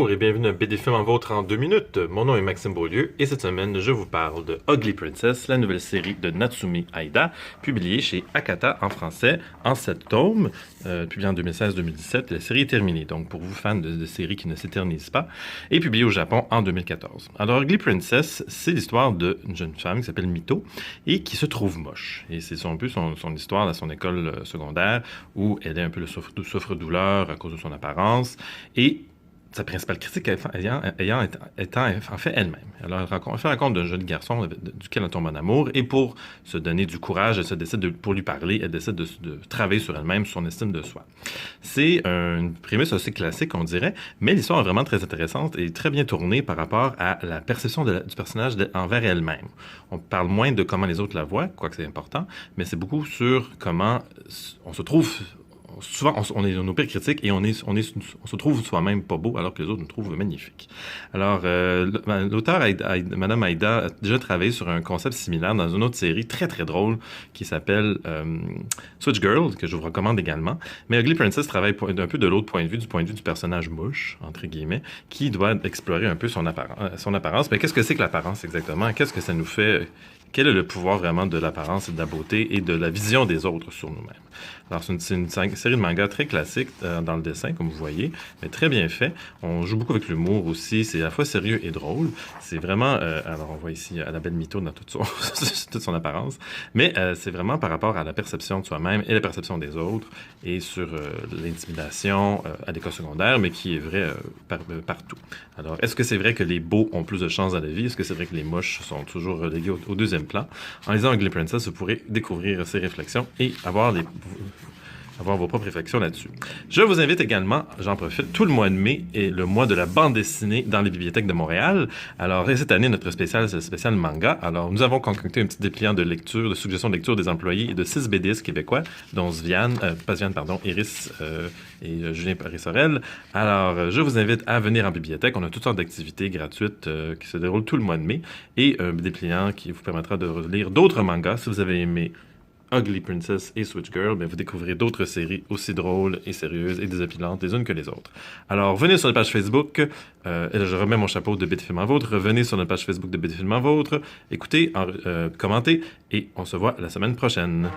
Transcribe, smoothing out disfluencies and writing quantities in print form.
Bonjour et bienvenue à BD Film en vôtre en 2 minutes. Mon nom est Maxime Beaulieu et cette semaine, je vous parle de Ugly Princess, la nouvelle série de Natsumi Aida, publiée chez Akata en français en 7 tomes, publiée en 2016-2017. La série est terminée, donc pour vous fans de séries qui ne s'éternisent pas, et publiée au Japon en 2014. Alors Ugly Princess, c'est l'histoire d'une jeune femme qui s'appelle Mito et qui se trouve moche. Et c'est un peu son histoire à son école secondaire où elle est un peu le souffre-douleur à cause de son apparence et sa principale critique étant en fait elle-même. Alors, elle fait rencontre d'un jeune garçon duquel elle tombe en amour, et pour se donner du courage, pour lui parler, elle décide de travailler sur elle-même, sur son estime de soi. C'est une prémisse assez classique, on dirait, mais l'histoire est vraiment très intéressante et très bien tournée par rapport à la perception du personnage envers elle-même. On parle moins de comment les autres la voient, quoique c'est important, mais c'est beaucoup sur comment on se trouve. Souvent, on est nos pires critiques et on se trouve soi-même pas beau alors que les autres nous trouvent magnifiques. Alors, l'auteur, Madame Aida, a déjà travaillé sur un concept similaire dans une autre série très très drôle qui s'appelle Switch Girl, que je vous recommande également. Mais Ugly Princess travaille un peu de l'autre point de vue, du point de vue du personnage mouche, entre guillemets, qui doit explorer un peu son apparence. Mais qu'est-ce que c'est que l'apparence exactement? Qu'est-ce que ça nous fait? Quel est le pouvoir vraiment de l'apparence et de la beauté et de la vision des autres sur nous-mêmes? Alors, c'est une série de mangas très classique dans le dessin, comme vous voyez, mais très bien fait. On joue beaucoup avec l'humour aussi. C'est à la fois sérieux et drôle. C'est vraiment... alors, on voit ici la belle Mito dans toute son apparence. Mais c'est vraiment par rapport à la perception de soi-même et la perception des autres et sur l'intimidation à l'école secondaire, mais qui est vrai partout. Alors, est-ce que c'est vrai que les beaux ont plus de chance dans la vie? Est-ce que c'est vrai que les moches sont toujours relégués au deuxième plan? En lisant Ugly Princess, vous pourrez découvrir ces réflexions et avoir vos propres réflexions là-dessus. Je vous invite également, j'en profite, tout le mois de mai est le mois de la bande dessinée dans les bibliothèques de Montréal. Alors, cette année, notre spécial, c'est le spécial manga. Alors, nous avons concocté un petit dépliant de lecture, de suggestions de lecture des employés et de 6 BDistes québécois, dont Iris et Julien Paris-Sorel. Alors, je vous invite à venir en bibliothèque. On a toutes sortes d'activités gratuites qui se déroulent tout le mois de mai et un dépliant qui vous permettra de lire d'autres mangas si vous avez aimé Ugly Princess et Switch Girl, vous découvrirez d'autres séries aussi drôles et sérieuses et désopilantes les unes que les autres. Alors, venez sur la page Facebook, et là, je remets mon chapeau de BD Film en vôtre, venez sur la page Facebook de BD Film en vôtre, écoutez, commentez, et on se voit la semaine prochaine.